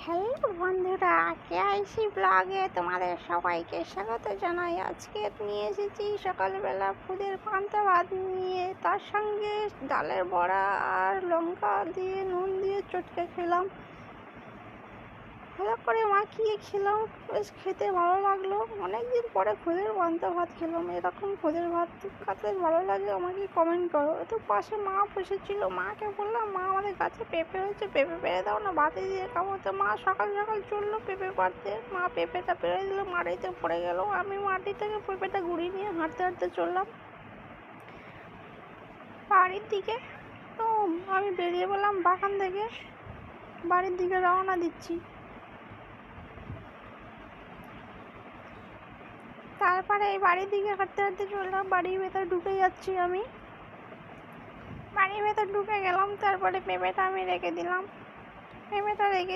Hello বন্ধুরা, KYC ব্লগে তোমাদের সবাইকে স্বাগত জানাই। আজকে নিয়ে এসেছি সকালবেলা খুদের পান্তা ভাত নিয়ে, তার সঙ্গে ডালের বড়া আর লঙ্কা দিয়ে নুন দিয়ে চটকে খেলাম। ভালো করে মাখিয়ে খেলাম, বেশ খেতে ভালো লাগলো। অনেকদিন পরে খুদের পান্তা ভাত খেলাম। এরকম খুদের ভাত খেতে ভালো লাগে আমাকে কমেন্ট করো। তো পাশে মা বসেছিল, মাকে বললাম মা আমাদের গাছে পেঁপে হয়েছে, পেঁপে পেরে দাও না, ভাতে দিয়ে খাবো। তো মা সকাল সকাল চললো পেঁপে পাড়তে। মা পেঁপেটা পেরে দিল, মাটিতে পড়ে গেল। আমি মাটি থেকে পেঁপেটা গুঁড়ি নিয়ে হাঁটতে হাঁটতে চললাম বাড়ির দিকে। তো আমি বেরিয়ে পড়লাম বাগান থেকে, বাড়ির দিকে রওনা দিচ্ছি। তারপরে এই বাড়ির দিকে হাঁটতে হাঁটতে চললাম, বাড়ির ভেতর ঢুকে যাচ্ছি। আমি বাড়ির ভেতর ঢুকে গেলাম, তারপরে পেঁপেটা আমি রেখে দিলাম। পেঁপেটা রেখে